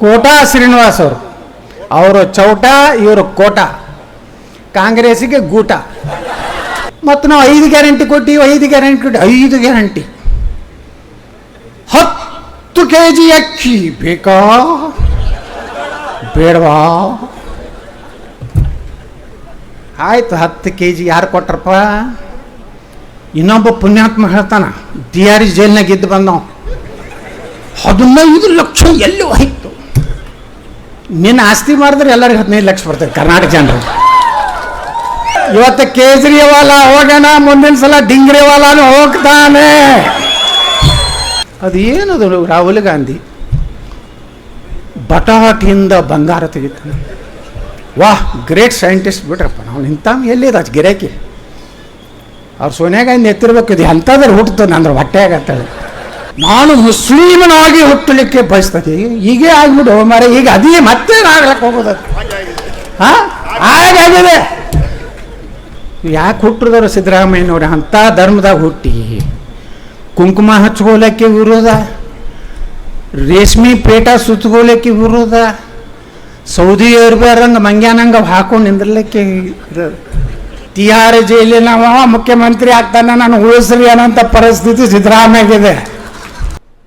ಕೋಟಾ ಶ್ರೀನಿವಾಸ್ ಅವರು ಚೌಟ, ಇವರು ಕೋಟ, ಕಾಂಗ್ರೆಸ್ಸಿಗೆ ಗೂಟ. ಮತ್ತು ನಾವು 5 ಗ್ಯಾರಂಟಿ ಕೊಟ್ಟಿವಿ, 5 ಗ್ಯಾರಂಟಿ ಕೊಟ್ಟು 5 ಗ್ಯಾರಂಟಿ. 10 kg ಅಕ್ಕಿ ಬೇಕಾ ಬೇಡವಾ? ಆಯ್ತು, 10 kg ಯಾರು ಕೊಟ್ರಪ್ಪ? ಇನ್ನೊಬ್ಬ ಪುಣ್ಯಾತ್ಮ ಹೇಳ್ತಾನ, DRI ಜೈಲ್ನಾಗ ಇದ್ದು ಬಂದವ, 15 ಲಕ್ಷ ಎಲ್ಲಿ ಹೋಯ್ತು? ನಿನ್ನ ಆಸ್ತಿ ಮಾಡಿದ್ರೆ ಎಲ್ಲರಿಗೆ 15 ಲಕ್ಷ ಬರ್ತದೆ ಕರ್ನಾಟಕ ಜನರು. ಇವತ್ತು ಕೇಜ್ರಿವಾಲ ಹೋಗೋಣ, ಮುಂದಿನ ಸಲ ಡಿಂಗ್ರಿವಾಲಾನು ಹೋಗ್ತಾನೆ. ಅದು ಏನದು ರಾಹುಲ್ ಗಾಂಧಿ ಬಟಾಟಿಯಿಂದ ಬಂಗಾರ ತೆಗಿತಾನೆ. ವಾಹ್, ಗ್ರೇಟ್ ಸೈಂಟಿಸ್ಟ್ ಬಿಡ್ರಪ್ಪ. ನಾವು ನಿಂತ ಎಲ್ಲಿದೆ ಅದು ಗಿರಾಕಿ? ಅವ್ರು ಸೋನಿಯಾ ಗಾಂಧಿ ಎತ್ತಿರ್ಬೇಕು, ಇದು ಎಂಥದ್ರೂ ಹುಟ್ಟುತ್ತಾನೆ ಅಂದ್ರೆ ಹೊಟ್ಟೆಯಾಗತ್ತೇಳಿ. ನಾನು ಮುಸ್ಲಿಮನಾಗಿ ಹುಟ್ಟಲಿಕ್ಕೆ ಬಯಸ್ತದೆ. ಹೀಗೆ ಆಗ್ಬಿಡು ಮರ, ಈಗ ಅದೇ ಮತ್ತೆ ಆಗ್ಲಕ್ಕೆ ಹೋಗೋದು. ಹಾಂ, ಹಾಗಾಗಿದೆ. ಯಾಕೆ ಹುಟ್ಟಿದವರು ಸಿದ್ದರಾಮಯ್ಯನವ್ರು ಅಂಥ ಧರ್ಮದಾಗ ಹುಟ್ಟಿ ಕುಂಕುಮ ಹಚ್ಕೋಲಕ್ಕೆ ವಿರೋಧ, ರೇಷ್ಮೆ ಪೇಟ ಸುತ್ತಗೋಲಕ್ಕೆ ವಿರೋಧ, ಸೌದಿ ಅರೇಬಿಯಾರಂಗೆ ಮಂಗ್ಯಾನಂಗೆ ಹಾಕೊಂಡು ನಿಂದಿರ್ಲಿಕ್ಕೆ ತಿಹಾರ್ ಜೈಲಿನ ಮುಖ್ಯಮಂತ್ರಿ ಆಗ್ತಾನೆ, ನಾನು ಉಳಿಸ್ರಿ ಅನ್ನೋಂಥ ಪರಿಸ್ಥಿತಿ ಸಿದ್ದರಾಮಯ್ಯಗಿದೆ.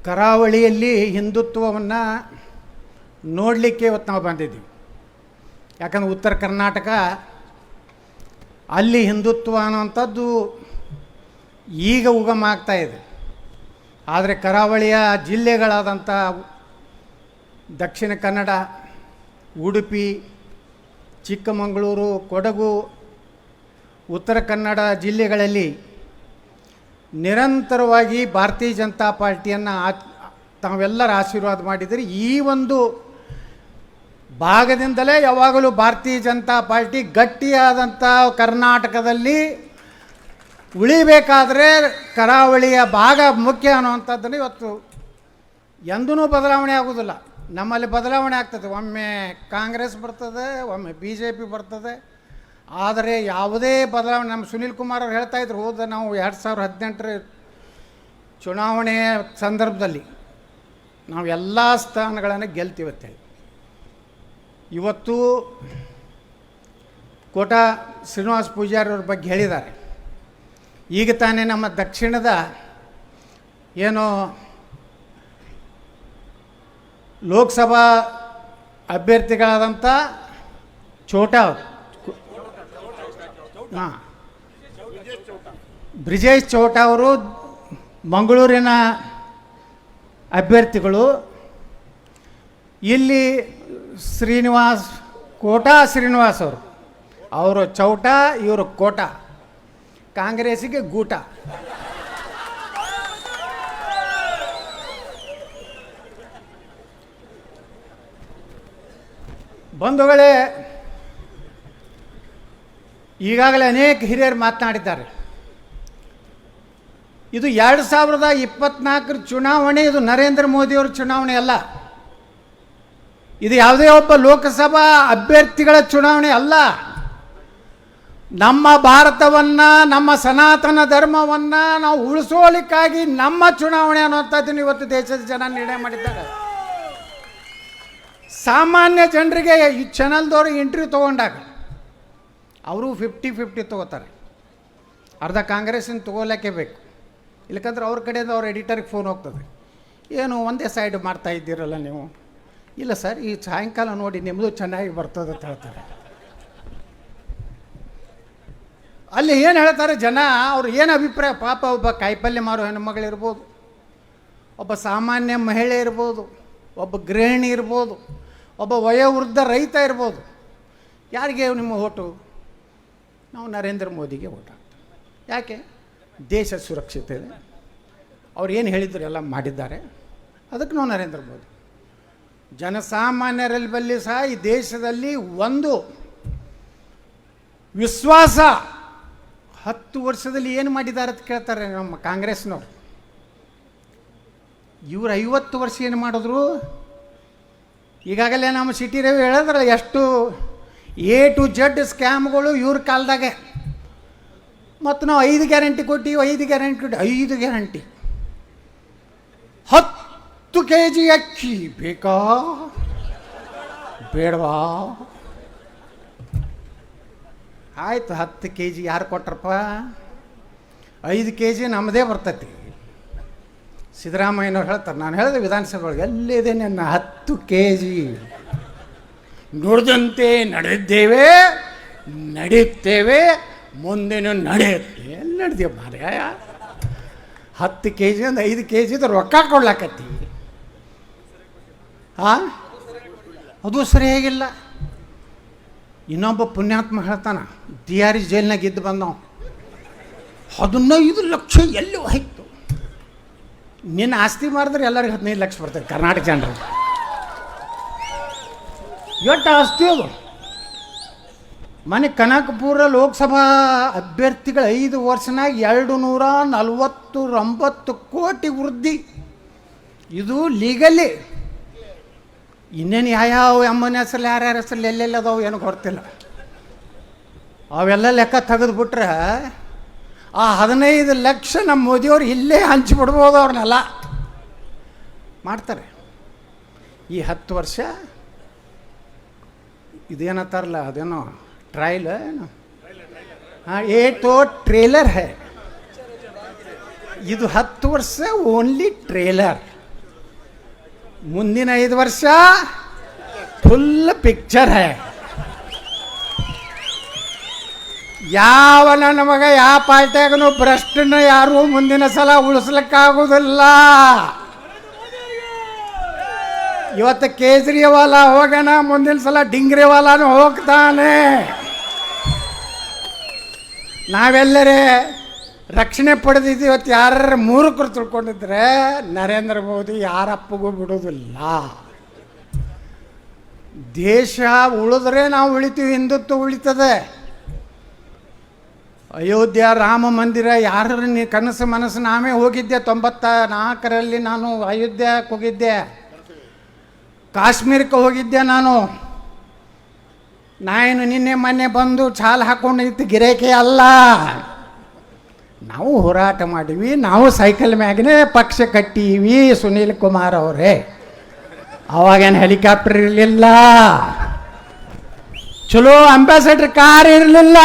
ಕರಾವಳಿಯಲ್ಲಿ ಹಿಂದುತ್ವವನ್ನು ನೋಡಲಿಕ್ಕೆ ಇವತ್ತು ನಾವು ಬಂದಿದ್ದೀವಿ. ಯಾಕಂದ್ರೆ ಉತ್ತರ ಕರ್ನಾಟಕ ಅಲ್ಲಿ ಹಿಂದುತ್ವ ಅನ್ನೋವಂಥದ್ದು ಈಗ ಉಗಮ ಆಗ್ತಾ ಇದೆ. ಆದರೆ ಕರಾವಳಿಯ ಜಿಲ್ಲೆಗಳಾದಂಥ ದಕ್ಷಿಣ ಕನ್ನಡ, ಉಡುಪಿ, ಚಿಕ್ಕಮಗಳೂರು, ಕೊಡಗು, ಉತ್ತರ ಕನ್ನಡ ಜಿಲ್ಲೆಗಳಲ್ಲಿ ನಿರಂತರವಾಗಿ ಭಾರತೀಯ ಜನತಾ ಪಾರ್ಟಿಯನ್ನು ತಾವೆಲ್ಲರ ಆಶೀರ್ವಾದ ಮಾಡಿದರೆ ಈ ಒಂದು ಭಾಗದಿಂದಲೇ ಯಾವಾಗಲೂ ಭಾರತೀಯ ಜನತಾ ಪಾರ್ಟಿ ಗಟ್ಟಿಯಾದಂಥ ಕರ್ನಾಟಕದಲ್ಲಿ ಉಳಿಬೇಕಾದ್ರೆ ಕರಾವಳಿಯ ಭಾಗ ಮುಖ್ಯ ಅನ್ನುವಂಥದ್ದನ್ನು ಇವತ್ತು ಎಂದೂ ಬದಲಾವಣೆ ಆಗೋದಿಲ್ಲ. ನಮ್ಮಲ್ಲಿ ಬದಲಾವಣೆ ಆಗ್ತದೆ, ಒಮ್ಮೆ ಕಾಂಗ್ರೆಸ್ ಬರ್ತದೆ, ಒಮ್ಮೆ BJP ಬರ್ತದೆ. ಆದರೆ ಯಾವುದೇ ಬದಲಾವಣೆ, ನಮ್ಮ ಸುನೀಲ್ ಕುಮಾರ್ ಅವ್ರು ಹೇಳ್ತಾಯಿದ್ರು, ಹೋದ ನಾವು 2018 ಚುನಾವಣೆಯ ಸಂದರ್ಭದಲ್ಲಿ ನಾವು ಎಲ್ಲ ಸ್ಥಾನಗಳನ್ನು ಗೆಲ್ತೀವಿ ಅಂತೇಳಿ. ಇವತ್ತು ಕೋಟಾ ಶ್ರೀನಿವಾಸ್ ಪೂಜಾರಿ ಅವ್ರ ಬಗ್ಗೆ ಹೇಳಿದ್ದಾರೆ. ಈಗ ತಾನೇ ನಮ್ಮ ದಕ್ಷಿಣದ ಏನು ಲೋಕಸಭಾ ಅಭ್ಯರ್ಥಿಗಳಾದಂಥ ಬ್ರಿಜೇಶ್ ಚೌಟಾ ಅವರು ಮಂಗಳೂರಿನ ಅಭ್ಯರ್ಥಿಗಳು. ಇಲ್ಲಿ ಕೋಟಾ ಶ್ರೀನಿವಾಸ್ ಅವರು ಚೌಟ, ಇವರು ಕೋಟ, ಕಾಂಗ್ರೆಸ್ಸಿಗೆ ಗೂಟ. ಬಂಧುಗಳೇ, ಈಗಾಗಲೇ ಅನೇಕ ಹಿರಿಯರು ಮಾತನಾಡಿದ್ದಾರೆ. ಇದು 2024 ಚುನಾವಣೆ, ಇದು ನರೇಂದ್ರ ಮೋದಿಯವರ ಚುನಾವಣೆ ಅಲ್ಲ. ಇದು ಯಾವುದೇ ಒಬ್ಬ ಲೋಕಸಭಾ ಅಭ್ಯರ್ಥಿಗಳ ಚುನಾವಣೆ ಅಲ್ಲ. ನಮ್ಮ ಭಾರತವನ್ನು, ನಮ್ಮ ಸನಾತನ ಧರ್ಮವನ್ನು ನಾವು ಉಳಿಸೋಲಿಕ್ಕಾಗಿ ನಮ್ಮ ಚುನಾವಣೆ ಅನ್ನುವಂಥದ್ದನ್ನು ಇವತ್ತು ದೇಶದ ಜನ ನಿರ್ಣಯ ಮಾಡಿದ್ದಾರೆ. ಸಾಮಾನ್ಯ ಜನರಿಗೆ ಈ ಚಾನಲ್ದವರು ಇಂಟರ್ವ್ಯೂ ತೊಗೊಂಡಾಗ ಅವರು 50-50 ತೊಗೋತಾರೆ. ಅರ್ಧ ಕಾಂಗ್ರೆಸ್ಸಿನ ತೊಗೋಲಿಕ್ಕೆ ಬೇಕು, ಇಲ್ಲಕಂದ್ರೆ ಅವ್ರ ಕಡೆಯಿಂದ ಅವ್ರ ಎಡಿಟರ್ಗೆ ಫೋನ್ ಹೋಗ್ತದೆ, ಏನು ಒಂದೇ ಸೈಡ್ ಮಾಡ್ತಾ ಇದ್ದೀರಲ್ಲ ನೀವು? ಇಲ್ಲ ಸರ್, ಈ ಸಾಯಂಕಾಲ ನೋಡಿ ನಿಮ್ಮದು ಚೆನ್ನಾಗಿ ಬರ್ತದೆ ಅಂತ ಹೇಳ್ತಾರೆ. ಅಲ್ಲಿ ಏನು ಹೇಳ್ತಾರೆ ಜನ, ಅವ್ರು ಏನು ಅಭಿಪ್ರಾಯ? ಪಾಪ ಒಬ್ಬ ಕಾಯಿಪಲ್ಯ ಮಾರೋ ಹೆಣ್ಮಗಳಿರ್ಬೋದು, ಒಬ್ಬ ಸಾಮಾನ್ಯ ಮಹಿಳೆ ಇರ್ಬೋದು, ಒಬ್ಬ ಗೃಹಿಣಿ ಇರ್ಬೋದು, ಒಬ್ಬ ವಯೋವೃದ್ಧ ರೈತ ಇರ್ಬೋದು. ಯಾರಿಗೆ ನಿಮ್ಮ ಓಟು? ನಾವು ನರೇಂದ್ರ ಮೋದಿಗೆ ಓಟ್ ಹಾಕ್ತೀವಿ. ಯಾಕೆ? ದೇಶ ಸುರಕ್ಷಿತ ಇದೆ, ಅವ್ರು ಏನು ಹೇಳಿದ್ರು ಎಲ್ಲ ಮಾಡಿದ್ದಾರೆ, ಅದಕ್ಕೆ ನಾವು ನರೇಂದ್ರ ಮೋದಿ. ಜನಸಾಮಾನ್ಯರಲ್ಲಿ ಬಲ್ಲಿ ಸಹ ಈ ದೇಶದಲ್ಲಿ ಒಂದು ವಿಶ್ವಾಸ, 10 ವರ್ಷದಲ್ಲಿ ಏನು ಮಾಡಿದ್ದಾರೆ ಅಂತ ಕೇಳ್ತಾರೆ ನಮ್ಮ ಕಾಂಗ್ರೆಸ್ನವ್ರು. ಇವರು 50 ವರ್ಷ ಏನು ಮಾಡಿದ್ರು? ಈಗಾಗಲೇ ನಮ್ಮ ಸಿಟಿ ರವಿ ಹೇಳಿದ್ರೆ ಎಷ್ಟು A to Z ಸ್ಕ್ಯಾಮ್ಗಳು ಇವ್ರ ಕಾಲದಾಗೆ. ಮತ್ತು ನಾವು 5 ಗ್ಯಾರಂಟಿ ಕೊಟ್ಟಿವಿ, 5 ಗ್ಯಾರಂಟಿ 10 10 kg ಅಕ್ಕಿ ಬೇಕಾ ಬೇಡವಾ? ಆಯ್ತು, 10 kg ಯಾರು ಕೊಟ್ರಪ್ಪ? 5 kg ನಮ್ಮದೇ ಬರ್ತೈತಿ. ಸಿದ್ದರಾಮಯ್ಯನವ್ರು ಹೇಳ್ತಾರೆ, ನಾನು ಹೇಳಿದೆ ವಿಧಾನಸಭೆ ಒಳಗೆ, ಎಲ್ಲಿದೆ ನನ್ನ 10 kg? ನುಡಿದಂತೆ ನಡೆದಿದ್ದೇವೆ, ನಡೆಯುತ್ತೇವೆ, ಮುಂದೇನು ನಡೆಯುತ್ತೆ. ಎಲ್ಲಿ ನಡೆದೀವಿ ಮಾರ್ಯಾಯ? 10 kg ಅಂದ್ರೆ 5 kg ರೊಕ್ಕ ಕೊಡ್ಲಾಕತ್ತಿ. ಹಾಂ, ಅದು ಸರಿಯಾಗಿಲ್ಲ. ಇನ್ನೊಬ್ಬ ಪುಣ್ಯಾತ್ಮ ಹೇಳ್ತಾನ, ದಿಯಾರಿ ಜೈಲ್ನಾಗ ಇದ್ದು ಬಂದವ, 15 ಲಕ್ಷ ಎಲ್ಲಿ ಹೋಯ್ತು? ನಿನ್ನ ಆಸ್ತಿ ಮಾರಿದ್ರೆ ಎಲ್ಲರಿಗೆ 15 ಲಕ್ಷ ಬರ್ತದೆ ಕರ್ನಾಟಕ ಜನರಿಗೆ. ಎಷ್ಟು ಆಸ್ತಿ ಅದು? ಮನೆ ಕನಕಪುರ ಲೋಕಸಭಾ ಅಭ್ಯರ್ಥಿಗಳು 5 ವರ್ಷನಾಗ 249 ಕೋಟಿ ವೃದ್ಧಿ. ಇದು ಲೀಗಲಿ. ಇನ್ನೇನು ಯಾವ್ಯಾವ ಅಮ್ಮನ ಹೆಸರಲ್ಲಿ ಯಾರ್ಯಾರ ಹೆಸರಲ್ಲಿ ಎಲ್ಲೆಲ್ಲ ಅದಾವು ಏನೋ ಗೊತ್ತಿಲ್ಲ. ಅವೆಲ್ಲ ಲೆಕ್ಕ ತೆಗೆದುಬಿಟ್ರೆ ಆ 15 ಲಕ್ಷ ನಮ್ಮ ಮೋದಿಯವ್ರು ಇಲ್ಲೇ ಹಂಚಿಬಿಡ್ಬೋದು. ಅವ್ರನ್ನೆಲ್ಲ ಮಾಡ್ತಾರೆ. ಈ 10 ವರ್ಷ ಇದೇನತ್ತಾರಲ್ಲ, ಅದೇನೋ ಟ್ರೈಲ್ ಏನು, ಹಾಂ, ಏಟೋ ಟ್ರೇಲರ್ ಹೇ. ಇದು 10 ವರ್ಷ ಓನ್ಲಿ ಟ್ರೇಲರ್. ಮುಂದಿನ 5 ವರ್ಷ ಫುಲ್ ಪಿಕ್ಚರ್ ಹೇ. ಯಾವ ನನ್ನ ಮಗ ಯಾವ ಪಾರ್ಟಿಯಾಗೂ ಭ್ರಷ್ಟನ ಯಾರು ಮುಂದಿನ ಸಲ ಉಳಿಸ್ಲಿಕ್ಕಾಗೋದಿಲ್ಲ. ಇವತ್ತು ಕೇಜ್ರಿವಾಲ ಹೋಗೋಣ, ಮುಂದಿನ ಸಲ ಡಿಂಗ್ರಿವಾಲಾನು ಹೋಗ್ತಾನೆ. ನಾವೆಲ್ಲರೇ ರಕ್ಷಣೆ ಪಡೆದಿದ್ದು ಇವತ್ತು ಯಾರ ಮೂರ್ಖರು ತಿಳ್ಕೊಂಡಿದ್ರೆ ನರೇಂದ್ರ ಮೋದಿ ಯಾರಪ್ಪಗೂ ಬಿಡೋದಿಲ್ಲ. ದೇಶ ಉಳಿದ್ರೆ ನಾವು ಉಳಿತೀವಿ, ಹಿಂದುತ್ವ ಉಳಿತದೆ. ಅಯೋಧ್ಯ ರಾಮ ಮಂದಿರ ಯಾರ ಕನಸು ಮನಸ್ಸು ನಾವೇ ಹೋಗಿದ್ದೆ. 94ರಲ್ಲಿ ನಾನು ಅಯೋಧ್ಯಕ್ಕೆ ಹೋಗಿದ್ದೆ, ಕಾಶ್ಮೀರಕ್ಕೆ ಹೋಗಿದ್ದೆ. ನಾನು ನಿನ್ನೆ ಮೊನ್ನೆ ಬಂದು ಚಾಲ್ ಹಾಕ್ಕೊಂಡು ನಿಂತು ಗಿರೇಕೆ ಅಲ್ಲ. ನಾವು ಹೋರಾಟ ಮಾಡೀವಿ, ನಾವು ಸೈಕಲ್ ಮ್ಯಾಗನೇ ಪಕ್ಷ ಕಟ್ಟೀವಿ. ಸುನೀಲ್ ಕುಮಾರ್ ಅವರೇ, ಅವಾಗೇನು ಹೆಲಿಕಾಪ್ಟರ್ ಇರಲಿಲ್ಲ, ಚಲೋ ಅಂಬಾಸಡರ್ ಕಾರ್ ಇರಲಿಲ್ಲ,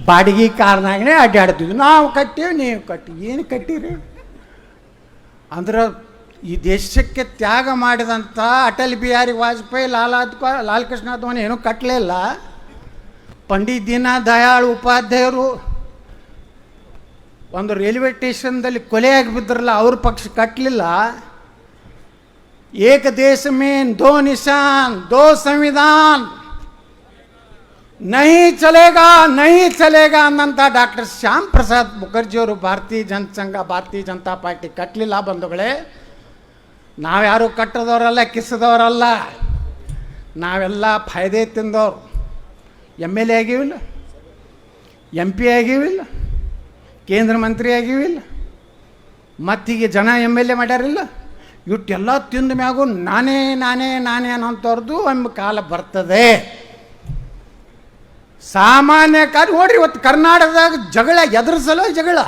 ಬಾಡಿಗೆ ಕಾರ್ನಾಗೇ ಅಡ್ಡಾಡ್ತಿದ್ವಿ. ನಾವು ಕಟ್ಟೀವಿ, ನೀವು ಕಟ್ಟಿ. ಏನು ಕಟ್ಟೀರಿ ಅಂದ್ರೆ ಈ ದೇಶಕ್ಕೆ ತ್ಯಾಗ ಮಾಡಿದಂಥ ಅಟಲ್ ಬಿಹಾರಿ ವಾಜಪೇಯಿ, ಲಾಲ್ ಕೃಷ್ಣ ಅದ್ವಾನಿ ಏನೂ ಕಟ್ಟಲಿಲ್ಲ. ಪಂಡಿತ್ ದೀನ ದಯಾಳ್ ಉಪಾಧ್ಯಾಯರು ಒಂದು ರೈಲ್ವೆ ಸ್ಟೇಷನ್ದಲ್ಲಿ ಕೊಲೆಯಾಗಿ ಬಿದ್ದರಲ್ಲ, ಅವ್ರ ಪಕ್ಷ ಕಟ್ಟಲಿಲ್ಲ. ಏಕ ದೇಶ ಮೇನ್ ದೋ ನಿಶಾನ್ ದೋ ಸಂವಿಧಾನ್ ನಹೀ ಚಲೇಗಾ ನಹೀ ಚಲೇಗಾ ಅನ್ನಂಥ ಡಾಕ್ಟರ್ ಶ್ಯಾಮ್ ಪ್ರಸಾದ್ ಮುಖರ್ಜಿಯವರು ಭಾರತೀಯ ಜನಸಂಘ, ಭಾರತೀಯ ಜನತಾ ಪಾರ್ಟಿ ಕಟ್ಟಲಿಲ್ಲ. ಬಂಧುಗಳೇ, ನಾವ್ಯಾರು ಕಟ್ಟದವರಲ್ಲ, ಕಿಸದವರಲ್ಲ. ನಾವೆಲ್ಲ ಫಾಯ್ದೆ ತಿಂದವ್ರು. MLA ಆಗಿವಿಲ್ಲ, MP ಆಗಿವಿಲ್ಲ, ಕೇಂದ್ರ ಮಂತ್ರಿ ಆಗಿವಿಲ್ಲ, ಮತ್ತೀಗ ಜನ MLA ಮಾಡ್ಯಾರಿಲ್ಲ. ಇಟ್ಟೆಲ್ಲ ತಿಂದ ಮ್ಯಾಗೂ ನಾನೇ ನಾನೇ ನಾನೇ ಅನ್ನೋಂಥವ್ರದ್ದು ಒಂದು ಕಾಲ ಬರ್ತದೆ. ಸಾಮಾನ್ಯ ಕಾಲ ನೋಡ್ರಿ, ಇವತ್ತು ಕರ್ನಾಟಕದಾಗ ಜಗಳ ಎದುರಿಸಲು ಜಗಳ.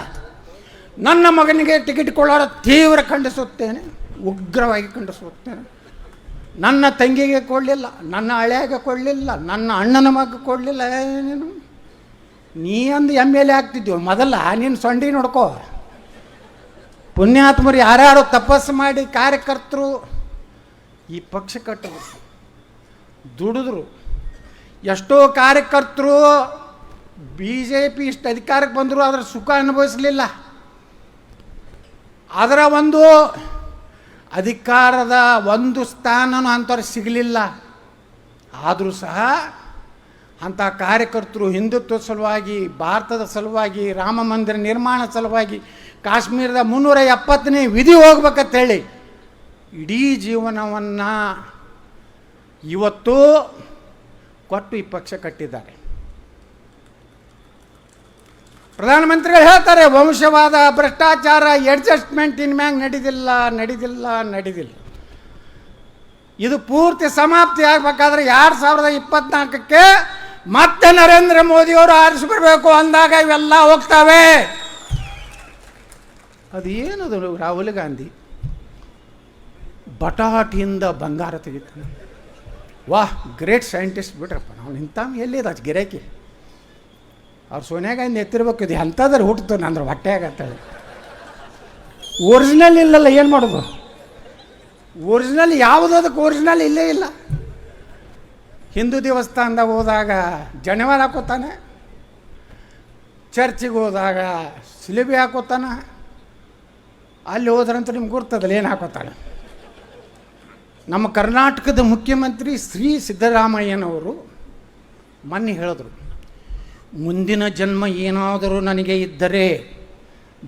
ನನ್ನ ಮಗನಿಗೆ ಟಿಕೆಟ್ ಕೊಳ್ಳೋದು ತೀವ್ರ ಖಂಡಿಸುತ್ತೇನೆ, ಉಗ್ರವಾಗಿ ಖಂಡಿಸುತ್ತೇನೆ. ನನ್ನ ತಂಗಿಗೆ ಕೊಡಲಿಲ್ಲ, ನನ್ನ ಹಳೆಯಾಗೆ ಕೊಡಲಿಲ್ಲ, ನನ್ನ ಅಣ್ಣನ ಮಗ ಕೊಡಲಿಲ್ಲ. ಏನೇನು ನೀ ಒಂದು MLA ಆಗ್ತಿದ್ವಿ ಮೊದಲ, ನೀನು ಸೊಂಡಿ ನೋಡ್ಕೋ. ಪುಣ್ಯಾತ್ಮರು ಯಾರ್ಯಾರು ತಪಸ್ಸು ಮಾಡಿ ಕಾರ್ಯಕರ್ತರು ಈ ಪಕ್ಷ ಕಟ್ಟರು, ದುಡಿದ್ರು. ಎಷ್ಟೋ ಕಾರ್ಯಕರ್ತರು BJP ಇಷ್ಟು ಅಧಿಕಾರಕ್ಕೆ ಬಂದರು, ಅದರ ಸುಖ ಅನುಭವಿಸಲಿಲ್ಲ. ಅದರ ಒಂದು ಅಧಿಕಾರದ ಒಂದು ಸ್ಥಾನನೂ ಅಂಥವ್ರಿಗೆ ಸಿಗಲಿಲ್ಲ. ಆದರೂ ಸಹ ಅಂಥ ಕಾರ್ಯಕರ್ತರು ಹಿಂದುತ್ವ ಸಲುವಾಗಿ, ಭಾರತದ ಸಲುವಾಗಿ, ರಾಮ ಮಂದಿರ ನಿರ್ಮಾಣ ಸಲುವಾಗಿ, ಕಾಶ್ಮೀರದ 370ನೇ ವಿಧಿ ಹೋಗ್ಬೇಕಂತೇಳಿ ಇಡೀ ಜೀವನವನ್ನು ಇವತ್ತು ಕೊಟ್ಟು ಈ ಪಕ್ಷ ಕಟ್ಟಿದ್ದಾರೆ. ಪ್ರಧಾನಮಂತ್ರಿಗಳು ಹೇಳ್ತಾರೆ, ವಂಶವಾದ, ಭ್ರಷ್ಟಾಚಾರ, ಅಡ್ಜಸ್ಟ್ಮೆಂಟ್ ಇನ್ಮ್ಯಾಗ ನಡೆದಿಲ್ಲ. ಇದು ಪೂರ್ತಿ ಸಮಾಪ್ತಿ ಆಗಬೇಕಾದ್ರೆ 2024ಕ್ಕೆ ಮತ್ತೆ ನರೇಂದ್ರ ಮೋದಿಯವರು ಆರಿಸಿ ಬರಬೇಕು ಅಂದಾಗ ಇವೆಲ್ಲ ಹೋಗ್ತವೆ. ಅದು ಏನದು ರಾಹುಲ್ ಗಾಂಧಿ ಬಟಾಟಿಯಿಂದ ಬಂಗಾರ ತೆಗಿತಾನೆ. ವಾಹ್, ಗ್ರೇಟ್ ಸೈಂಟಿಸ್ಟ್ ಬಿಡ್ರಪ್ಪ. ನಾವು ನಿಂತಾಮ ಎಲ್ಲಿದೆ ಅದು ಗಿರಾಕಿ. ಅವ್ರು ಸೋನಿಯಾ ಗಾಂಧಿ ಎತ್ತಿರ್ಬೇಕು, ಇದು ಎಂಥದ್ರ ಹುಟ್ಟುತ್ತೆ ಅಂದ್ರೆ ಹೊಟ್ಟೆ ಆಗತ್ತೇಳಿ. ಒರಿಜಿನಲ್ ಇಲ್ಲಲ್ಲ, ಏನು ಮಾಡೋದು? ಒರಿಜಿನಲ್ ಯಾವುದಕ್ಕೆ ಒರಿಜಿನಲ್ ಇಲ್ಲೇ ಇಲ್ಲ. ಹಿಂದೂ ದೇವಸ್ಥಾನದಾಗ ಹೋದಾಗ ಜನಿವಾರ ಹಾಕೋತಾನೆ, ಚರ್ಚಿಗೆ ಹೋದಾಗ ಸಿಲಿಬಿ ಹಾಕೋತಾನೆ, ಅಲ್ಲಿ ಹೋದ್ರಂತ ನಿಮ್ಗೆ ಗುರ್ತದಲ್ಲ ಏನು ಹಾಕೋತಾಳೆ. ನಮ್ಮ ಕರ್ನಾಟಕದ ಮುಖ್ಯಮಂತ್ರಿ ಶ್ರೀ ಸಿದ್ದರಾಮಯ್ಯನವರು ಮೊನ್ನೆ ಹೇಳಿದ್ರು, ಮುಂದಿನ ಜನ್ಮ ಏನಾದರೂ ನನಗೆ ಇದ್ದರೆ,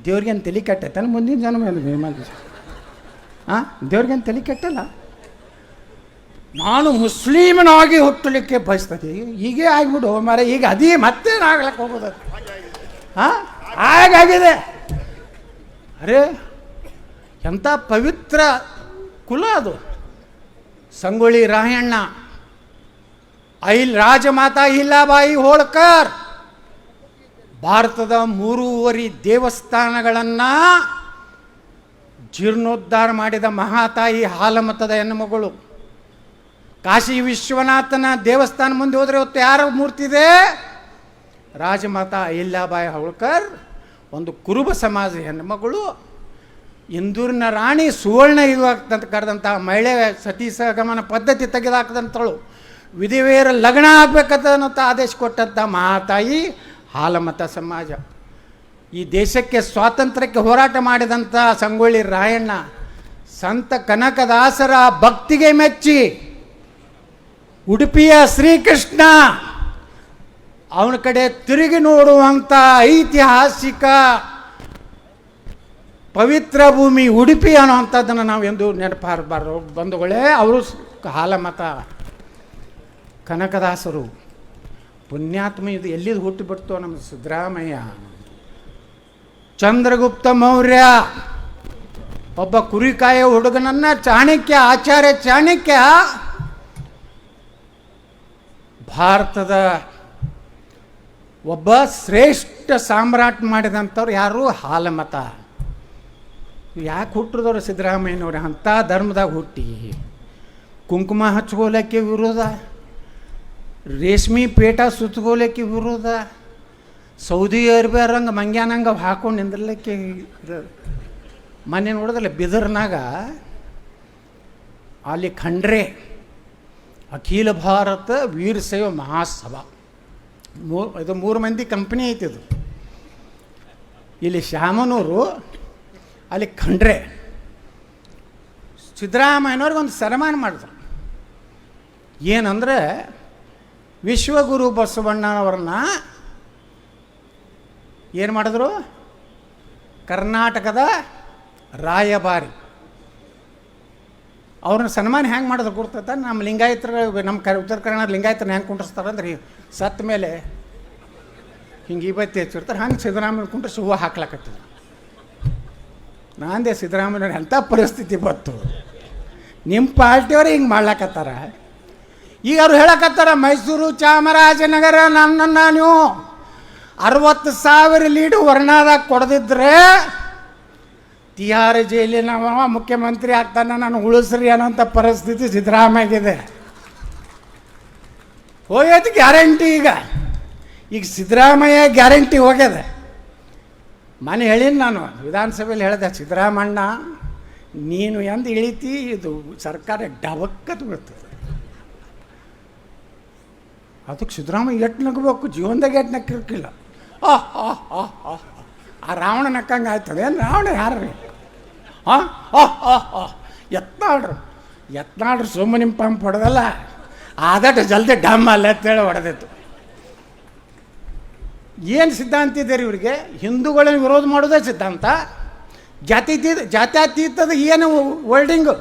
ದೇವ್ರಿಗೇನು ತಲೆ ಕೆಟ್ಟೈತಲ್ಲ ಮುಂದಿನ ಜನ್ಮ ಏನು? ಹಾಂ, ದೇವ್ರಿಗೇನು ತಲೆ ಕೆಟ್ಟಲ್ಲ. ನಾನು ಮುಸ್ಲಿಮನಾಗಿ ಹುಟ್ಟಲಿಕ್ಕೆ ಬಯಸ್ತದೆ. ಹೀಗೆ ಆಗಿಬಿಡು ಮರ, ಈಗ ಅದೇ ಮತ್ತೇನು ಆಗ್ಲಕ್ಕೆ ಹೋಗೋದು? ಹಾಂ, ಹಾಗಾಗಿದೆ. ಅರೇ ಎಂಥ ಪವಿತ್ರ ಕುಲ ಅದು. ಸಂಗೊಳ್ಳಿ ರಾಯಣ್ಣ, ರಾಜಮಾತಾ ಅಹಿಲ್ಯಾಬಾಯಿ ಹೋಳ್ಕರ್ ಭಾರತದ 3 ದೇವಸ್ಥಾನಗಳನ್ನು ಜೀರ್ಣೋದ್ಧಾರ ಮಾಡಿದ ಮಹಾತಾಯಿ ಹಾಲಮತದ ಹೆಣ್ಣುಮಗಳು. ಕಾಶಿ ವಿಶ್ವನಾಥನ ದೇವಸ್ಥಾನ ಮುಂದೆ ಹೋದರೆ ಇವತ್ತು ಯಾರ ಮೂರ್ತಿ ಇದೆ? ರಾಜಮಾತಾ ಅಹಿಲ್ಯಾಬಾಯಿ ಹೋಳ್ಕರ್, ಒಂದು ಕುರುಬ ಸಮಾಜ ಹೆಣ್ಣುಮಗಳು. ಇಂದೂರಿನ ರಾಣಿ ಸುವರ್ಣ ಇದು ಆಗ್ತಂತ ಕರೆದಂಥ ಮಹಿಳೆ ಸತಿ ಸಹಗಮನ ಪದ್ಧತಿ ತೆಗೆದುಹಾಕದಂಥಳು. ವಿಧಿವೇರ ಲಗ್ನ ಆಗ್ಬೇಕಂತ ಆದೇಶ ಕೊಟ್ಟಂಥ ಮಹಾತಾಯಿ ಹಾಲಮತ ಸಮಾಜ. ಈ ದೇಶಕ್ಕೆ ಸ್ವಾತಂತ್ರ್ಯಕ್ಕೆ ಹೋರಾಟ ಮಾಡಿದಂಥ ಸಂಗೊಳ್ಳಿ ರಾಯಣ್ಣ ಸಂತ ಕನಕದಾಸರ ಭಕ್ತಿಗೆ ಮೆಚ್ಚಿ ಉಡುಪಿಯ ಶ್ರೀಕೃಷ್ಣ ಅವನ ಕಡೆ ತಿರುಗಿ ನೋಡುವಂಥ ಐತಿಹಾಸಿಕ ಪವಿತ್ರ ಭೂಮಿ ಉಡುಪಿ ಅನ್ನೋವಂಥದ್ದನ್ನು ನಾವು ಎಂದು ನೆನಪಾರಬಾರ್ದು ಬಂಧುಗಳೇ. ಅವರು ಹಾಲಮತ ಕನಕದಾಸರು ಪುಣ್ಯಾತ್ಮ. ಇದು ಎಲ್ಲಿದು ಹುಟ್ಟಿಬಿಡ್ತು ನಮ್ಮ ಸಿದ್ದರಾಮಯ್ಯ. ಚಂದ್ರಗುಪ್ತ ಮೌರ್ಯ ಒಬ್ಬ ಕುರಿಕಾಯ ಹುಡುಗನನ್ನು ಚಾಣಕ್ಯ, ಆಚಾರ್ಯ ಚಾಣಕ್ಯ ಭಾರತದ ಒಬ್ಬ ಶ್ರೇಷ್ಠ ಸಾಮ್ರಾಟ್ ಮಾಡಿದಂಥವ್ರು ಯಾರು? ಹಾಲಮತ. ಯಾಕೆ ಹುಟ್ಟಿದವರು ಸಿದ್ದರಾಮಯ್ಯನವ್ರು? ಅಂಥ ಧರ್ಮದಾಗ ಹುಟ್ಟಿ ಕುಂಕುಮ ಹಚ್ಕೋಲಕ್ಕೆ ವಿರೋಧ, ರೇಷ್ಮೆ ಪೇಟ ಸುತ್ತಗೋಲಕ್ಕೆ ವಿರೋಧ, ಸೌದಿ ಅರೇಬಿಯಾರಂಗೆ ಮಂಗ್ಯಾನಂಗೆ ಹಾಕೊಂಡು ನಿಂದಿರ್ಲಿಕ್ಕೆ. ಮೊನ್ನೆ ನೋಡಿದ್ರೆ ಬಿದರ್ನಾಗ ಅಲ್ಲಿ ಖಂಡ್ರೆ ಅಖಿಲ ಭಾರತ ವೀರಶೈವ ಮಹಾಸಭಾ, ಇದು 3 ಮಂದಿ ಕಂಪ್ನಿ ಐತಿದು. ಇಲ್ಲಿ ಶಾಮನೂರು, ಅಲ್ಲಿ ಖಂಡ್ರೆ. ಸಿದ್ದರಾಮಯ್ಯನವ್ರಿಗೆ ಒಂದು ಸನ್ಮಾನ ಮಾಡಿದ್ರು. ಏನಂದರೆ ವಿಶ್ವಗುರು ಬಸವಣ್ಣನವ್ರನ್ನ ಏನು ಮಾಡಿದ್ರು? ಕರ್ನಾಟಕದ ರಾಯಭಾರಿ. ಅವ್ರನ್ನ ಸನ್ಮಾನ ಹೆಂಗೆ ಮಾಡಿದ್ರು ಗುರ್ತದ? ನಮ್ಮ ಲಿಂಗಾಯತರು, ನಮ್ಮ ಉತ್ತರ ಕನ್ನಡ ಲಿಂಗಾಯತರನ್ನ ಹೆಂಗೆ ಕುಂಡ್ರಿಸ್ತಾರೆ ಅಂದ್ರೆ, ಸತ್ತ ಮೇಲೆ ಹಿಂಗೆ ಇವತ್ತು ಹೆಚ್ಚಿರ್ತಾರೆ, ಹಂಗೆ ಸಿದ್ದರಾಮಯ್ಯ ಕುಂಡ್ರಿಸಿ ಹೂವು ಹಾಕ್ಲಾಕತ್ತಿದ್ರು. ನಾಂದೇ ಸಿದ್ದರಾಮಯ್ಯವ್ರು ಎಂಥ ಪರಿಸ್ಥಿತಿ ಬಂತು, ನಿಮ್ಮ ಪಾರ್ಟಿಯವ್ರು ಹಿಂಗೆ ಮಾಡ್ಲಾಕತ್ತಾರ. ಈಗ ಅವ್ರು ಹೇಳಕತ್ತಾರ, ಮೈಸೂರು ಚಾಮರಾಜನಗರ ನನ್ನನ್ನು ನೀವು 60,000 ಲೀಡು ವರ್ಣಾದಾಗ ಕೊಡದಿದ್ರೆ ತಿಹಾರ್ ಜೈಲಿನ ಮುಖ್ಯಮಂತ್ರಿ ಆಗ್ತಾನೆ, ನಾನು ಉಳಿಸ್ರಿ ಅನ್ನೋಂಥ ಪರಿಸ್ಥಿತಿ ಸಿದ್ದರಾಮಯ್ಯಗಿದೆ. ಹೋಗ್ಯದ ಗ್ಯಾರಂಟಿ. ಈಗ ಸಿದ್ದರಾಮಯ್ಯ ಗ್ಯಾರಂಟಿ ಹೋಗ್ಯದ. ಮನೆ ಹೇಳೀನಿ ನಾನು, ವಿಧಾನಸಭೆಯಲ್ಲಿ ಹೇಳಿದೆ, ಸಿದ್ದರಾಮಣ್ಣ ನೀನು ಎಂದು ಇಳಿತಿ ಇದು ಸರ್ಕಾರ ಡಬಕ್ಕತ್ತು ಬೀಳ್ತದೆ. ಅದಕ್ಕೆ ಸಿದ್ದರಾಮಯ್ಯ ಎಟ್ಟು ನಗಬೇಕು, ಜೀವನದಾಗ ಎಟ್ಟು ನಕ್ಕಿರ್ಕಿಲ್ಲ. ಆ ರಾವಣ ನಕ್ಕಂಗೆ ಆಯ್ತದೆ. ಏನು ರಾವಣ ಯಾರು? ಎತ್ನಾಡ್ರು ಸುಮ್ಮನೆ ನಿಮ್ಮ ಪಂಪ್ ಹೊಡೆದಲ್ಲ, ಆದಟ್ಟು ಜಲ್ದಿ ಡಮ್ ಅಲ್ಲ ಅಂತೇಳಿ ಹೊಡೆದಿತ್ತು. ಏನು ಸಿದ್ಧಾಂತ ಇದೆ ರೀ ಇವರಿಗೆ? ಹಿಂದೂಗಳನ್ನು ವಿರೋಧ ಮಾಡೋದೇ ಸಿದ್ಧಾಂತ. ಜಾತ್ಯತೀತದ ಏನು ವರ್ಡಿಂಗು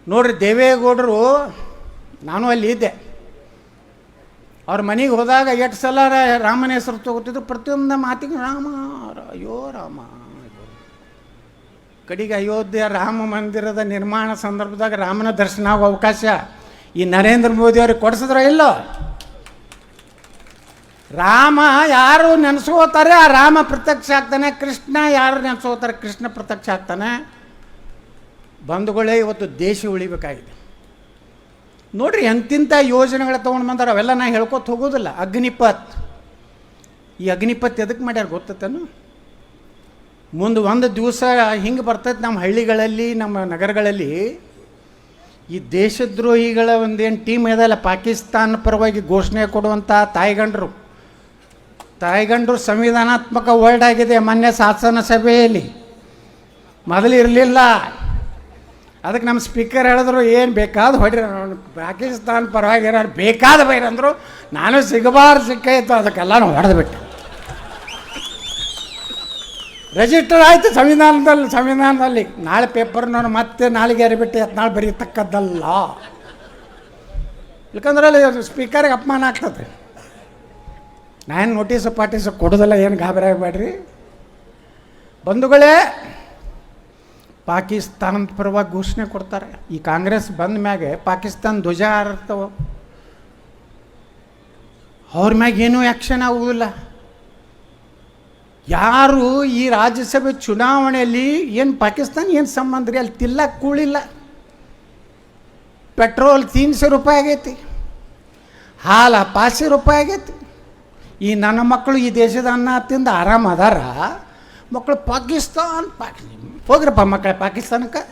ನೋಡ್ರಿ. ದೇವೇಗೌಡರು, ನಾನು ಅಲ್ಲಿ ಇದ್ದೆ, ಅವ್ರ ಮನೆಗೆ ಹೋದಾಗ ಎಷ್ಟು ಸಲ ರಾಮನ ಹೆಸರು ತಗೋತಿದ್ರು. ಪ್ರತಿಯೊಂದು ಮಾತಿಗೆ ರಾಮ, ಅಯ್ಯೋ ರಾಮ. ಕಡೆಗೆ ಅಯೋಧ್ಯೆ ರಾಮ ಮಂದಿರದ ನಿರ್ಮಾಣ ಸಂದರ್ಭದಾಗ ರಾಮನ ದರ್ಶನ ಆಗೋ ಅವಕಾಶ ಈ ನರೇಂದ್ರ ಮೋದಿ ಅವ್ರಿಗೆ ಕೊಡಿಸಿದ್ರ ಇಲ್ಲೋ? ರಾಮ ಯಾರು ನೆನೆಸ್ಕೋತಾರೆ ಆ ರಾಮ ಪ್ರತ್ಯಕ್ಷ ಆಗ್ತಾನೆ. ಕೃಷ್ಣ ಯಾರು ನೆನೆಸ್ಕೋತಾರೆ ಕೃಷ್ಣ ಪ್ರತ್ಯಕ್ಷ ಆಗ್ತಾನೆ. ಬಂಧುಗಳೇ, ಇವತ್ತು ದೇಶ ಉಳಿಬೇಕಾಗಿದೆ. ನೋಡ್ರಿ ಎಂತಿಂಥ ಯೋಜನೆಗಳು ತೊಗೊಂಡು ಬಂದಾರ, ಅವೆಲ್ಲ ನಾ ಹೇಳ್ಕೊತ ಹೋಗೋದಿಲ್ಲ. ಅಗ್ನಿಪಥ್, ಈ ಅಗ್ನಿಪಥ್ ಎದಕ್ಕೆ ಮಾಡ್ಯಾರ ಗೊತ್ತೇನು? ಮುಂದೆ ಒಂದು ದಿವಸ ಹಿಂಗೆ ಬರ್ತೈತೆ ನಮ್ಮ ಹಳ್ಳಿಗಳಲ್ಲಿ, ನಮ್ಮ ನಗರಗಳಲ್ಲಿ ಈ ದೇಶದ್ರೋಹಿಗಳ ಒಂದೇನು ಟೀಮ್ ಇದಲ್ಲ, ಪಾಕಿಸ್ತಾನ ಪರವಾಗಿ ಘೋಷಣೆ ಕೊಡುವಂಥ ತಾಯಿಗಂಡರು ಸಂವಿಧಾನಾತ್ಮಕ ವರ್ಡ್ ಆಗಿದೆ ಮೊನ್ನೆ ಶಾಸನ ಸಭೆಯಲ್ಲಿ. ಮೊದಲು ಇರಲಿಲ್ಲ. ಅದಕ್ಕೆ ನಮ್ಮ ಸ್ಪೀಕರ್ ಹೇಳಿದ್ರು, ಏನು ಬೇಕಾದ ಹೊಡ್ರಿ, ಪಾಕಿಸ್ತಾನ ಪರವಾಗಿರೋ ಬೇಕಾದ ಬೈರಂದರು. ನಾನು ಸಿಕ್ಕಾಯಿತು, ಅದಕ್ಕೆಲ್ಲ ಹೊಡೆದು ಬಿಟ್ಟೆ. ರಿಜಿಸ್ಟರ್ ಆಯಿತು ಸಂವಿಧಾನದಲ್ಲಿ. ನಾಳೆ ಪೇಪರ್ನ ಮತ್ತೆ ನಾಳೆಗೆ ಅರಿಬಿಟ್ಟು ನಾಳೆ ಬರೀತಕ್ಕದ್ದಲ್ಲ. ಯಾಕಂದ್ರೆ ಅಲ್ಲಿ ಸ್ಪೀಕರ್ಗೆ ಅಪಮಾನ ಆಗ್ತದೆ. ನಾನು ನೋಟಿಸು ಕೊಡೋದಲ್ಲ, ಏನು ಗಾಬರಿ ಆಗಬೇಡ್ರಿ ಬಂಧುಗಳೇ. ಪಾಕಿಸ್ತಾನದ ಪರವಾಗಿ ಘೋಷಣೆ ಕೊಡ್ತಾರೆ. ಈ ಕಾಂಗ್ರೆಸ್ ಬಂದ ಮ್ಯಾಗೆ ಪಾಕಿಸ್ತಾನ ಧ್ವಜ ಹಾರ್ತವೆ, ಅವ್ರ ಮ್ಯಾಗ ಏನೂ ಆ್ಯಕ್ಷನ್ ಆಗುವುದಿಲ್ಲ. ಯಾರು ಈ ರಾಜ್ಯಸಭೆ ಚುನಾವಣೆಯಲ್ಲಿ ಏನು ಪಾಕಿಸ್ತಾನ ಏನು ಸಂಬಂಧ ರೀ? ಅಲ್ಲಿ ತಿಲ್ಲಕ್ಕೆ ಕೂಳಿಲ್ಲ. ಪೆಟ್ರೋಲ್ 300 ರೂಪಾಯಿ ಆಗೈತಿ, ಹಾಲು 500 ರೂಪಾಯಿ ಆಗೈತಿ. ಈ ನನ್ನ ಮಕ್ಕಳು ಈ ದೇಶದ ಅನ್ನ ತಿಂದು ಆರಾಮ ಅದಾರ. ಮಕ್ಕಳು ಹೋಗ್ರಪ್ಪ ಮಕ್ಕಳ ಪಾಕಿಸ್ತಾನಕ್ಕೆ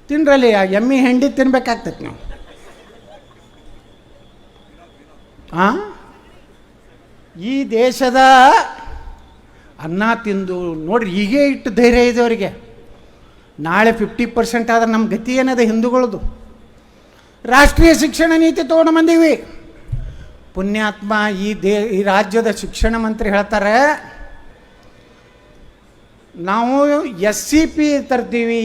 ತಿನ್ರಲ್ಲಿ, ಎಮ್ಮೆ ಹೆಂಡಿ ತಿನ್ಬೇಕಾಗ್ತೈತಿ ನಾವು. ಈ ದೇಶದ ಅನ್ನ ತಿಂದು ನೋಡ್ರಿ, ಹೀಗೆ ಇಟ್ಟು ಧೈರ್ಯ ಇದೆ ಅವರಿಗೆ. ನಾಳೆ 50% ಆದ್ರೆ ನಮ್ಮ ಗತಿ ಏನದ ಹಿಂದೂಗಳದು. ರಾಷ್ಟ್ರೀಯ ಶಿಕ್ಷಣ ನೀತಿ ತೊಗೊಂಡು ಬಂದೀವಿ. ಪುಣ್ಯಾತ್ಮ ಈ ರಾಜ್ಯದ ಶಿಕ್ಷಣ ಮಂತ್ರಿ ಹೇಳ್ತಾರೆ, ನಾವು SCP ತರ್ತೀವಿ,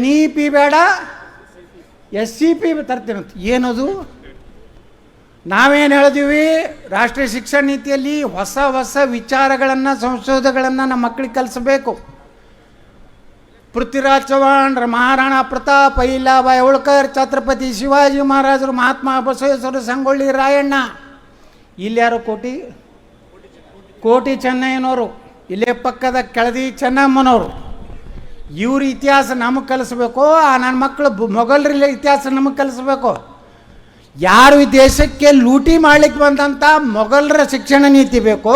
NEP ಬೇಡ, SCP ತರ್ತೀನಂತ. ಏನದು? ನಾವೇನು ಹೇಳಿದೀವಿ? ರಾಷ್ಟ್ರೀಯ ಶಿಕ್ಷಣ ನೀತಿಯಲ್ಲಿ ಹೊಸ ವಿಚಾರಗಳನ್ನು, ಸಂಶೋಧನೆಗಳನ್ನು ನಮ್ಮ ಮಕ್ಕಳಿಗೆ ಕಲಿಸಬೇಕು. ಪೃಥ್ವಿರಾಜ್ ಚೌಹಾಣ್, ಮಹಾರಾಣಾ ಪ್ರತಾಪ್, ಅಹಿಲ್ಯಾಬಾಯಿ ಹೋಳ್ಕರ್, ಛತ್ರಪತಿ ಶಿವಾಜಿ ಮಹಾರಾಜರು, ಮಹಾತ್ಮ ಬಸವೇಶ್ವರ, ಸಂಗೊಳ್ಳಿ ರಾಯಣ್ಣ, ಇಲ್ಯಾರು ಕೋಟಿ ಚೆನ್ನಯ್ಯನವರು, ಇಲ್ಲೇ ಪಕ್ಕದ ಕೆಳದಿ ಚೆನ್ನಮ್ಮನವರು, ಇವ್ರ ಇತಿಹಾಸ ನಮಗೆ ಕಲಿಸ್ಬೇಕು. ನನ್ನ ಮಕ್ಕಳು ಮೊಘಲರ ಇತಿಹಾಸ ನಮಗೆ ಕಲಿಸ್ಬೇಕು. ಯಾರು ಈ ದೇಶಕ್ಕೆ ಲೂಟಿ ಮಾಡಲಿಕ್ಕೆ ಬಂದಂಥ ಮೊಘಲರ ಶಿಕ್ಷಣ ನೀತಿ ಬೇಕು.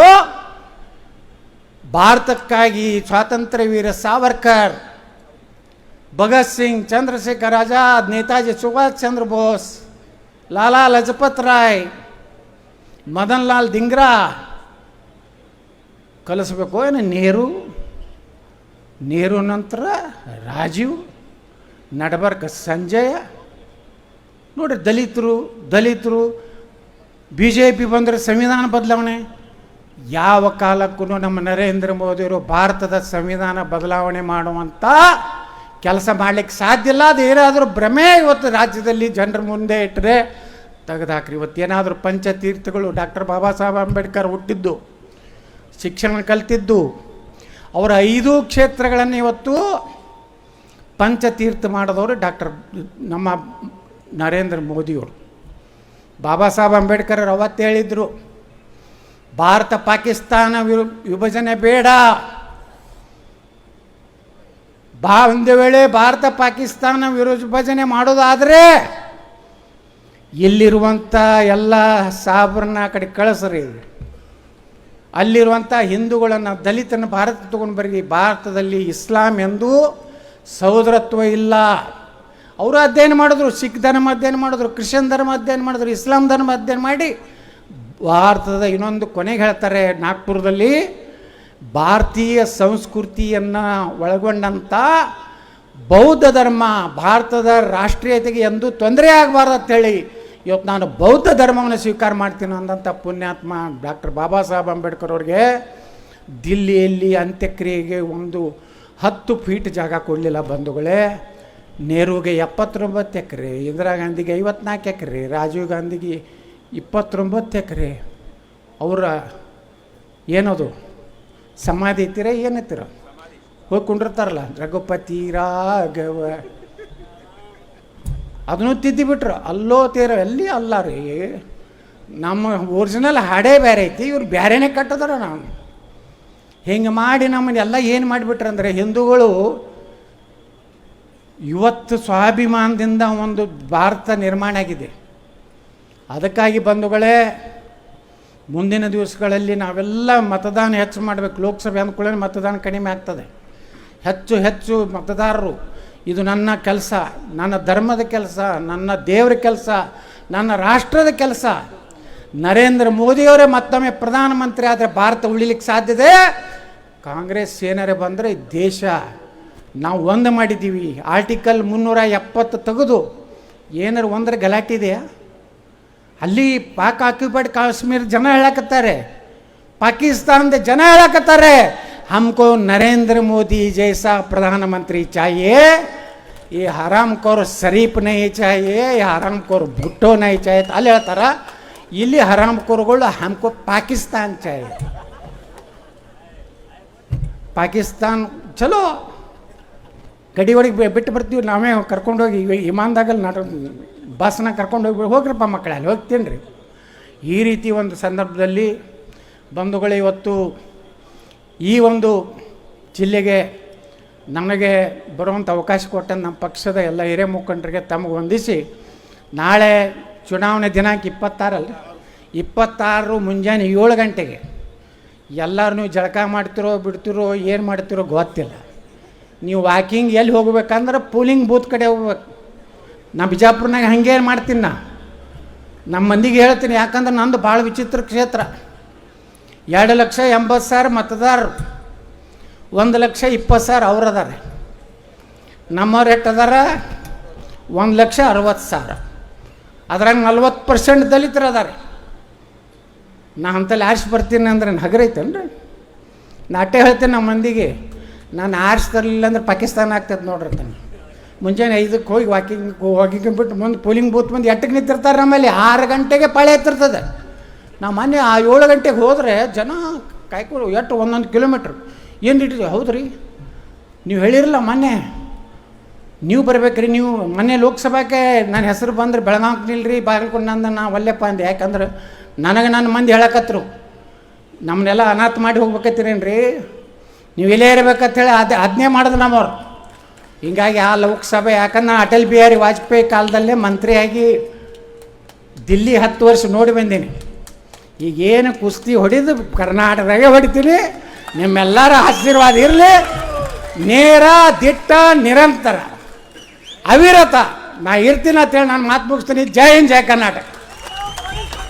ಭಾರತಕ್ಕಾಗಿ ಸ್ವಾತಂತ್ರ್ಯ ವೀರ ಸಾವರ್ಕರ್, ಭಗತ್ ಸಿಂಗ್, ಚಂದ್ರಶೇಖರ್ ಆಜಾದ್, ನೇತಾಜಿ ಸುಭಾಷ್ ಚಂದ್ರ ಬೋಸ್, ಲಾಲಾ ಲಜಪತ್ ರಾಯ್, ಮದನ್ ಲಾಲ್ ಧಿಂಗ್ರಾ ಕಲಿಸ್ಬೇಕು. ಏನು ನೆಹರು ನಂತರ ರಾಜೀವ್, ನಡಬರ್ಕ ಸಂಜಯ. ನೋಡ್ರಿ, ದಲಿತರು BJP ಬಂದರೆ ಸಂವಿಧಾನ ಬದಲಾವಣೆ. ಯಾವ ಕಾಲಕ್ಕೂ ನಮ್ಮ ನರೇಂದ್ರ ಮೋದಿಯವರು ಭಾರತದ ಸಂವಿಧಾನ ಬದಲಾವಣೆ ಮಾಡುವಂಥ ಕೆಲಸ ಮಾಡಲಿಕ್ಕೆ ಸಾಧ್ಯ ಇಲ್ಲ. ಅದು ಏನಾದರೂ ಭ್ರಮೆ ಇವತ್ತು ರಾಜ್ಯದಲ್ಲಿ ಜನರ ಮುಂದೆ ಇಟ್ಟರೆ ತೆಗೆದಾಕ್ರಿ. ಇವತ್ತೇನಾದರೂ ಪಂಚತೀರ್ಥಗಳು, ಡಾಕ್ಟರ್ ಬಾಬಾ ಸಾಹೇಬ್ ಅಂಬೇಡ್ಕರ್ ಹುಟ್ಟಿದ್ದು, ಶಿಕ್ಷಣ ಕಲ್ತಿದ್ದು, ಅವರ 5 ಕ್ಷೇತ್ರಗಳನ್ನು ಇವತ್ತು ಪಂಚತೀರ್ಥ ಮಾಡಿದವರು ನಮ್ಮ ನರೇಂದ್ರ ಮೋದಿಯವರು. ಬಾಬಾ ಸಾಹೇಬ್ ಅಂಬೇಡ್ಕರ್ ಅವತ್ತು ಹೇಳಿದರು, ಭಾರತ ಪಾಕಿಸ್ತಾನ ವಿಭಜನೆ ಬೇಡ. ಒಂದು ವೇಳೆ ಭಾರತ ಪಾಕಿಸ್ತಾನ ವಿಭಜನೆ ಮಾಡೋದಾದರೆ ಇಲ್ಲಿರುವಂಥ ಎಲ್ಲ ಸಾಬ್ರನ್ನ ಕಡೆ ಕಳಿಸ್ರಿ, ಅಲ್ಲಿರುವಂಥ ಹಿಂದೂಗಳನ್ನು, ದಲಿತನ ಭಾರತ ತೊಗೊಂಡು ಬರ್ರಿ. ಭಾರತದಲ್ಲಿ ಇಸ್ಲಾಂ ಎಂದೂ ಸಹೋದರತ್ವ ಇಲ್ಲ. ಅವರು ಅಧ್ಯಯನ ಮಾಡಿದ್ರು, ಸಿಖ್ ಧರ್ಮ ಅಧ್ಯಯನ ಮಾಡಿದ್ರು, ಕ್ರಿಶ್ಚಿಯನ್ ಧರ್ಮ ಅಧ್ಯಯನ ಮಾಡಿದ್ರು, ಇಸ್ಲಾಂ ಧರ್ಮ ಅಧ್ಯಯನ ಮಾಡಿ ಭಾರತದ ಇನ್ನೊಂದು ಕೊನೆಗೆ ಹೇಳ್ತಾರೆ, ನಾಗ್ಪುರದಲ್ಲಿ ಭಾರತೀಯ ಸಂಸ್ಕೃತಿಯನ್ನು ಒಳಗೊಂಡಂಥ ಬೌದ್ಧ ಧರ್ಮ ಭಾರತದ ರಾಷ್ಟ್ರೀಯತೆಗೆ ಎಂದೂ ತೊಂದರೆ ಆಗಬಾರ್ದು ಅಂತೇಳಿ ಇವತ್ತು ನಾನು ಬೌದ್ಧ ಧರ್ಮವನ್ನು ಸ್ವೀಕಾರ ಮಾಡ್ತೀನಿ ಅಂದಂಥ ಪುಣ್ಯಾತ್ಮ ಡಾಕ್ಟರ್ ಬಾಬಾ ಸಾಹೇಬ್ ಅಂಬೇಡ್ಕರ್ ಅವ್ರಿಗೆ ದಿಲ್ಲಿಯಲ್ಲಿ ಅಂತ್ಯಕ್ರಿಯೆಗೆ ಒಂದು 10 ಫೀಟ್ ಜಾಗ ಕೊಡಲಿಲ್ಲ ಬಂಧುಗಳೇ. ನೆಹರುಗೆ 79 ಎಕರೆ, ಇಂದಿರಾ ಗಾಂಧಿಗೆ 54 ಎಕರೆ, ರಾಜೀವ್ ಗಾಂಧಿಗೆ 29 ಎಕರೆ. ಅವರ ಏನದು ಸಮಾಧಿ ಐತಿರ ಏನೈತಿರ ಹೋಗಿ ಕುಂಡಿರ್ತಾರಲ್ಲ, ರಘುಪತಿ ರಾಘವ, ಅದನ್ನು ತಿದ್ದಿಬಿಟ್ರು. ಅಲ್ಲೋ ತೀರ ಎಲ್ಲಿ ಅಲ್ಲ ರೀ, ನಮ್ಮ ಒರಿಜಿನಲ್ ಹಾಡೇ ಬೇರೆ ಐತಿ, ಇವ್ರು ಬೇರೆನೇ ಕಟ್ಟಿದಾರ. ನಾವು ಹಿಂಗೆ ಮಾಡಿ ನಮ್ಮನ್ನೆಲ್ಲ ಏನು ಮಾಡಿಬಿಟ್ರಂದರೆ ಹಿಂದೂಗಳು ಇವತ್ತು ಸ್ವಾಭಿಮಾನದಿಂದ ಒಂದು ಭಾರತ ನಿರ್ಮಾಣ ಆಗಿದೆ. ಅದಕ್ಕಾಗಿ ಬಂಧುಗಳೇ, ಮುಂದಿನ ದಿವಸಗಳಲ್ಲಿ ನಾವೆಲ್ಲ ಮತದಾನ ಹೆಚ್ಚು ಮಾಡಬೇಕು. ಲೋಕಸಭೆ ಅಂದ್ಕೊಳ್ಳಿ ಮತದಾನ ಕಡಿಮೆ ಆಗ್ತದೆ. ಹೆಚ್ಚು ಹೆಚ್ಚು ಮತದಾರರು, ಇದು ನನ್ನ ಕೆಲಸ, ನನ್ನ ಧರ್ಮದ ಕೆಲಸ, ನನ್ನ ದೇವರ ಕೆಲಸ, ನನ್ನ ರಾಷ್ಟ್ರದ ಕೆಲಸ. ನರೇಂದ್ರ ಮೋದಿಯವರೇ ಮತ್ತೊಮ್ಮೆ ಪ್ರಧಾನಮಂತ್ರಿ ಆದರೆ ಭಾರತ ಉಳಿಲಿಕ್ಕೆ ಸಾಧ್ಯತೆ. ಕಾಂಗ್ರೆಸ್ ಏನಾರೇ ಬಂದರೆ ದೇಶ ನಾವು ಒಂದು ಮಾಡಿದ್ದೀವಿ. ಆರ್ಟಿಕಲ್ 370 ತೆಗೆದು ಏನಾರು ಒಂದರ ಗಲಾಟೆ ಇದೆಯಾ? ಅಲ್ಲಿ ಪಾಕ್ ಆಕ್ಯುಪೈಡ್ ಕಾಶ್ಮೀರ ಜನ ಹೇಳಕತ್ತಾರೆ, ಪಾಕಿಸ್ತಾನದ ಜನ ಹೇಳಕತ್ತಾರೆ, हमको नरेंद्र मोदी जैसा प्रधानमंत्री चाहिए, ये हरामखोर शरीफ नहीं चाहिए, ये हरामखोर भुट्टो नहीं चाहिए. ಅಲ್ಲಿ ಹೇಳ್ತಾರ, ಇಲ್ಲಿ ಹರಾಮ್ಖೋರ್ಗಳು हमको ಪಾಕಿಸ್ತಾನ್ चाहिए. ಪಾಕಿಸ್ತಾನ್ ಚಲೋ, ಗಡಿ ಒಳಗೆ ಬಿಟ್ಟು ಬರ್ತೀವಿ, ನಾವೇ ಕರ್ಕೊಂಡೋಗಿ ವಿಮಾನದಾಗಲ್ಲಿ ಬಸ್ನಾಗ ಕರ್ಕೊಂಡೋಗಿ ಹೋಗ್ರಪ್ಪ ಮಕ್ಕಳೇ, ಅಲ್ಲಿ ಹೋಗ್ತೀನಿ ರೀ. ಈ ರೀತಿ ಒಂದು ಸಂದರ್ಭದಲ್ಲಿ ಬಂಧುಗಳೇ, ಇವತ್ತು ಈ ಒಂದು ಜಿಲ್ಲೆಗೆ ನಮಗೆ ಬರುವಂಥ ಅವಕಾಶ ಕೊಟ್ಟ ನಮ್ಮ ಪಕ್ಷದ ಎಲ್ಲ ಹಿರಿಯ ಮುಖಂಡರಿಗೆ ತಮಗೆ ವಂದಿಸಿ, ನಾಳೆ ಚುನಾವಣೆ ದಿನಾಂಕ 26 26 ಮುಂಜಾನೆ 7 ಗಂಟೆಗೆ ಎಲ್ಲರೂ ನೀವು ಜಳಕ ಮಾಡ್ತಿರೋ ಬಿಡ್ತಿರೋ ಏನು ಮಾಡ್ತಿರೋ ಗೊತ್ತಿಲ್ಲ. ನೀವು ವಾಕಿಂಗ್ ಎಲ್ಲಿ ಹೋಗ್ಬೇಕಂದ್ರೆ ಪೋಲಿಂಗ್ ಬೂತ್ ಕಡೆ ಹೋಗ್ಬೇಕು. ನಾ ಬಿಜಾಪುರನಾಗ ಹಾಗೆ ಮಾಡ್ತೀನಿ. ನಮ್ಮ ಮಂದಿಗೆ ಹೇಳ್ತೀನಿ, ಯಾಕಂದ್ರೆ ನಂದು ಭಾಳ ವಿಚಿತ್ರ ಕ್ಷೇತ್ರ. 2,80,000 ಮತದಾರರು, 1,20,000 ಅವ್ರು ಅದಾರೆ. ನಮ್ಮವ್ರು ಎಷ್ಟು ಅದಾರ? 1,60,000. ಅದ್ರಾಗ 40% ದಲಿತರು ಅದಾರೆ. ನಾ ಅಂತಲ್ಲಿ ಆರಿಸಿ ಬರ್ತೀನಿ ಅಂದ್ರೆ ಹಗರ ಐತೇನ್ರಿ? ನಾ ಅಟ್ಟೆ ಹೇಳ್ತೇನೆ ನಮ್ಮ ಮಂದಿಗೆ, ನಾನು ಆರಿಸಿ ತರಲಿಲ್ಲ ಅಂದ್ರೆ ಪಾಕಿಸ್ತಾನ ಆಗ್ತದೆ ನೋಡಿರ್ತಾನೆ. ಮುಂಜಾನೆ 5ಕ್ಕೆ ಹೋಗಿ ವಾಕಿಂಗ್ ಬಿಟ್ಟು ಮುಂದೆ ಪೋಲಿಂಗ್ ಬೂತ್ ಮುಂದೆ 8ಕ್ಕೆ ನಿಂತಿರ್ತಾರೆ. ನಮ್ಮಲ್ಲಿ 6 ಗಂಟೆಗೆ ಪಾಳೆ ಎತ್ತಿರ್ತದೆ. ನಾವು ಮೊನ್ನೆ 7 ಗಂಟೆಗೆ ಹೋದರೆ ಜನ ಕಾಯ್ಕೊಂಡು ಎಷ್ಟು 1 ಕಿಲೋಮೀಟ್ರ್ ಏನು ಇಟ್ಟಿದ್ವಿ. ಹೌದು ರೀ, ನೀವು ಹೇಳಿರಲ್ಲ ಮೊನ್ನೆ, ನೀವು ಬರ್ಬೇಕ್ರಿ. ನೀವು ಮೊನ್ನೆ ಲೋಕಸಭಾಕ್ಕೆ ನನ್ನ ಹೆಸರು ಬಂದ್ರೆ ಬೆಳಗಾವಿಗೆ ನಿಲ್ರಿ, ಬಾಗಲಕೋಟೆ ನಂದು ನಾ ಒಲ್ಲೆಪ್ಪ ಅಂದೆ. ಯಾಕಂದ್ರೆ ನನಗೆ ನನ್ನ ಮಂದಿ ಹೇಳಕತ್ರು, ನಮ್ಮನ್ನೆಲ್ಲ ಅನಾಥ ಮಾಡಿ ಹೋಗ್ಬೇಕತ್ತೀರೇನು ರೀ, ನೀವು ಇಲ್ಲೇ ಇರಬೇಕಂತೇಳಿ ಅದನ್ನೇ ಮಾಡಿದ್ರು ನಮ್ಮವ್ರು. ಹೀಗಾಗಿ ಆ ಲೋಕಸಭೆ, ಯಾಕಂದ್ರೆ ಅಟಲ್ ಬಿಹಾರಿ ವಾಜಪೇಯಿ ಕಾಲದಲ್ಲೇ ಮಂತ್ರಿಯಾಗಿ ದಿಲ್ಲಿ 10 ವರ್ಷ ನೋಡಿ ಬಂದೀನಿ. ಈಗೇನು ಕುಸ್ತಿ ಹೊಡಿದು ಕರ್ನಾಟಕದಾಗೆ ಹೊಡಿತೀನಿ. ನಿಮ್ಮೆಲ್ಲರ ಆಶೀರ್ವಾದ ಇರಲಿ. ನೇರ, ದಿಟ್ಟ, ನಿರಂತರ, ಅವಿರತ ನಾ ಇರ್ತೀನಿ ಅಂತೇಳಿ ನಾನು ಮಾತು ಮುಗಿಸ್ತೀನಿ. ಜೈ ಹಿಂದ್, ಜೈ ಕರ್ನಾಟಕ.